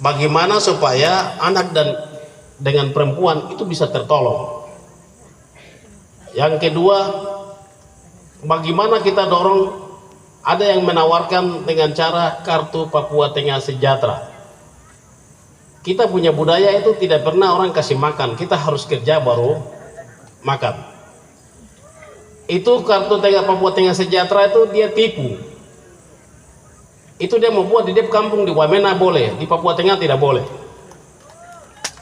bagaimana supaya anak dan dengan perempuan itu bisa tertolong. Yang kedua, bagaimana kita dorong, ada yang menawarkan dengan cara kartu Papua Tengah Sejahtera. Kita punya budaya itu tidak pernah orang kasih makan, kita harus kerja baru makan. Itu kartu Papua Tengah Sejahtera itu dia tipu. Itu dia mau buat di kampung di Wamena boleh, di Papua Tengah tidak boleh.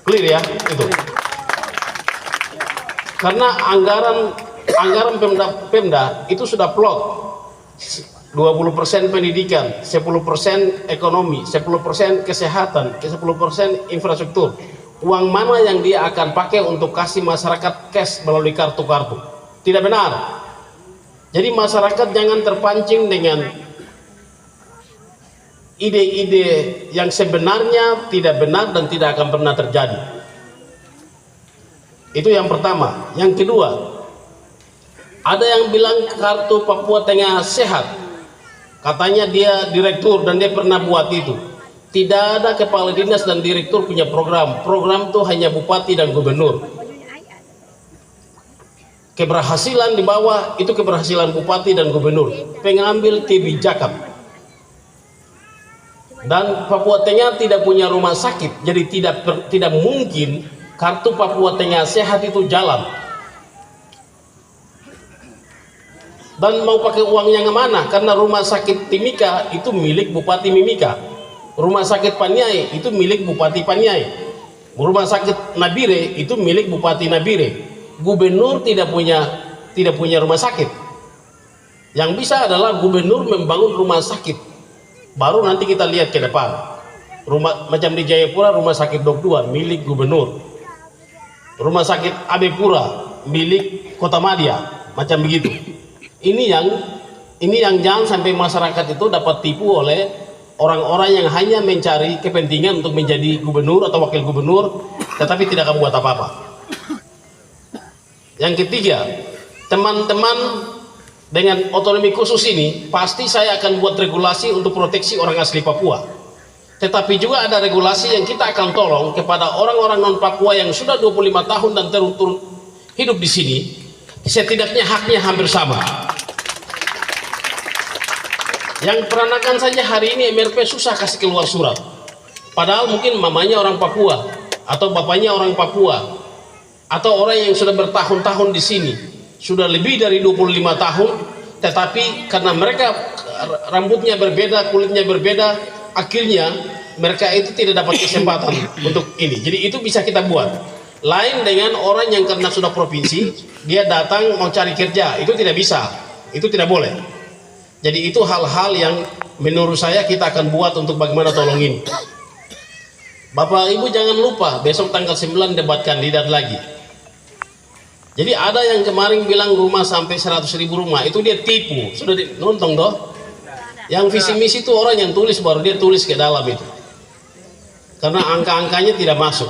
Clear ya itu. Karena anggaran Pemda itu sudah plot 20% pendidikan, 10% ekonomi, 10% kesehatan, 10% infrastruktur. Uang mana yang dia akan pakai untuk kasih masyarakat cash melalui kartu-kartu? Tidak benar. Jadi masyarakat jangan terpancing dengan ide-ide yang sebenarnya tidak benar dan tidak akan pernah terjadi. Itu yang pertama. Yang kedua, ada yang bilang kartu Papua Tengah sehat, katanya dia direktur dan dia pernah buat itu. Tidak ada kepala dinas dan direktur punya program. Program itu hanya bupati dan gubernur. Keberhasilan di bawah itu keberhasilan bupati dan gubernur, pengambil kebijakan. Dan Papua Tengah tidak punya rumah sakit, jadi tidak mungkin kartu Papua Tengah sehat itu jalan. Dan mau pakai uang yang mana? Karena rumah sakit Timika itu milik Bupati Mimika, rumah sakit Paniai itu milik Bupati Paniai, rumah sakit Nabire itu milik Bupati Nabire. Gubernur tidak punya rumah sakit. Yang bisa adalah gubernur membangun rumah sakit, baru nanti kita lihat ke depan. Macam di Jayapura rumah sakit Dok 2 milik gubernur, rumah sakit Abepura milik Kota Madya, macam begitu. Ini yang jangan sampai masyarakat itu dapat tipu oleh orang-orang yang hanya mencari kepentingan untuk menjadi gubernur atau wakil gubernur, tetapi tidak akan buat apa-apa. Yang ketiga, teman-teman dengan otonomi khusus ini pasti saya akan buat regulasi untuk proteksi orang asli Papua. Tetapi juga ada regulasi yang kita akan tolong kepada orang-orang non Papua yang sudah 25 tahun dan turun hidup di sini, setidaknya haknya hampir sama. Yang peranakan saja hari ini MRP susah kasih keluar surat, padahal mungkin mamanya orang Papua atau bapaknya orang Papua atau orang yang sudah bertahun-tahun di sini, sudah lebih dari 25 tahun, tetapi karena mereka rambutnya berbeda, kulitnya berbeda, akhirnya mereka itu tidak dapat kesempatan untuk ini. Jadi itu bisa kita buat. Lain dengan orang yang karena sudah provinsi, dia datang mau cari kerja, itu tidak bisa, itu tidak boleh. Jadi itu hal-hal yang menurut saya kita akan buat untuk bagaimana tolong ini. Bapak Ibu jangan lupa besok tanggal 9 debat kandidat lagi. Jadi ada yang kemarin bilang rumah sampai 100.000 rumah, itu dia tipu. Sudah nonton toh? Yang visi misi itu orang yang tulis, baru dia tulis ke dalam itu. Karena angka-angkanya tidak masuk.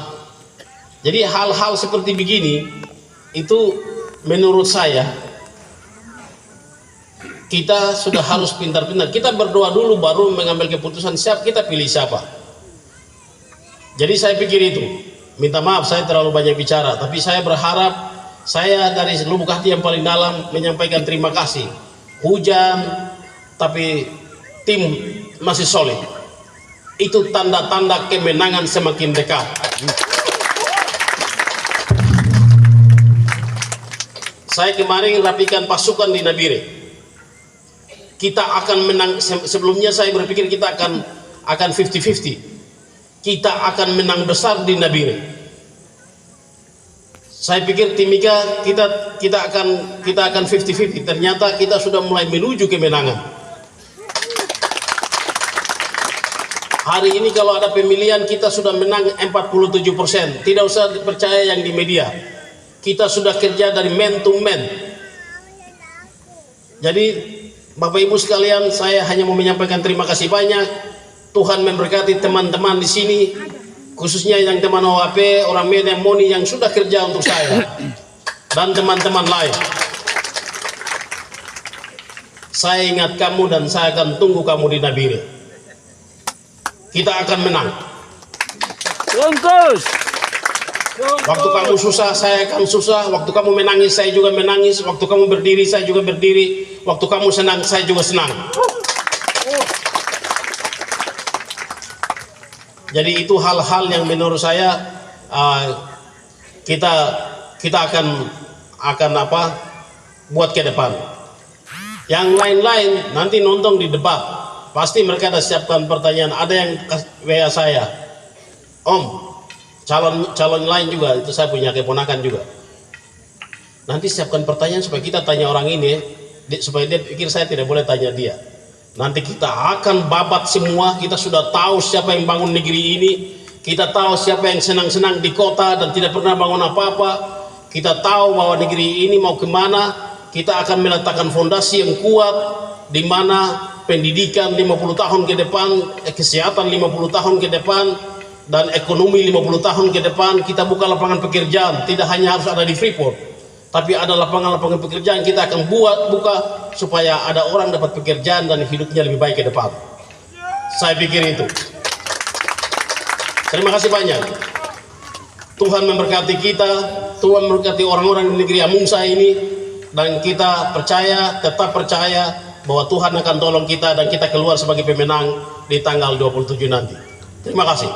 Jadi hal-hal seperti begini itu menurut saya kita sudah harus pintar-pintar. Kita berdoa dulu baru mengambil keputusan siap kita pilih siapa. Jadi saya pikir itu. Minta maaf saya terlalu banyak bicara, tapi saya berharap saya dari lubuk hati yang paling dalam menyampaikan terima kasih. Hujan, tapi tim masih solid. Itu tanda-tanda kemenangan semakin dekat. Saya kemarin rapikan pasukan di Nabire. Kita akan menang. Sebelumnya saya berpikir kita akan 50-50. Kita akan menang besar di Nabire. Saya pikir Timika kita akan 50-50. Ternyata kita sudah mulai menuju kemenangan. Hari ini kalau ada pemilihan kita sudah menang 47%. Tidak usah percaya yang di media. Kita sudah kerja dari man to man. Jadi Bapak Ibu sekalian, saya hanya mau menyampaikan terima kasih banyak. Tuhan memberkati teman-teman di sini, khususnya yang teman OAP, orang Medan Moni yang sudah kerja untuk saya dan teman-teman lain. Saya ingat kamu dan saya akan tunggu kamu di Nabire. Kita akan menang. Bungkus. Waktu kamu susah, saya akan susah. Waktu kamu menangis, saya juga menangis. Waktu kamu berdiri, saya juga berdiri. Waktu kamu senang, saya juga senang. Jadi itu hal-hal yang menurut saya kita akan buat ke depan. Yang lain-lain nanti nonton di debat, pasti mereka ada siapkan pertanyaan. Ada yang WA saya, Om, calon lain juga, itu saya punya keponakan juga. Nanti siapkan pertanyaan supaya kita tanya orang ini, supaya dia pikir saya tidak boleh tanya dia. Nanti kita akan babat semua. Kita sudah tahu siapa yang bangun negeri ini. Kita tahu siapa yang senang-senang di kota dan tidak pernah bangun apa-apa. Kita tahu bahwa negeri ini mau kemana. Kita akan meletakkan fondasi yang kuat, di mana pendidikan 50 tahun ke depan, kesehatan 50 tahun ke depan, dan ekonomi 50 tahun ke depan. Kita buka lapangan pekerjaan, tidak hanya harus ada di Freeport, tapi ada lapangan-lapangan pekerjaan kita akan buka supaya ada orang dapat pekerjaan dan hidupnya lebih baik ke depan. Saya pikir itu. Terima kasih banyak. Tuhan memberkati kita, Tuhan memberkati orang-orang di negeri Amungsa ini, dan kita percaya, tetap percaya bahwa Tuhan akan tolong kita dan kita keluar sebagai pemenang di tanggal 27 nanti. Terima kasih.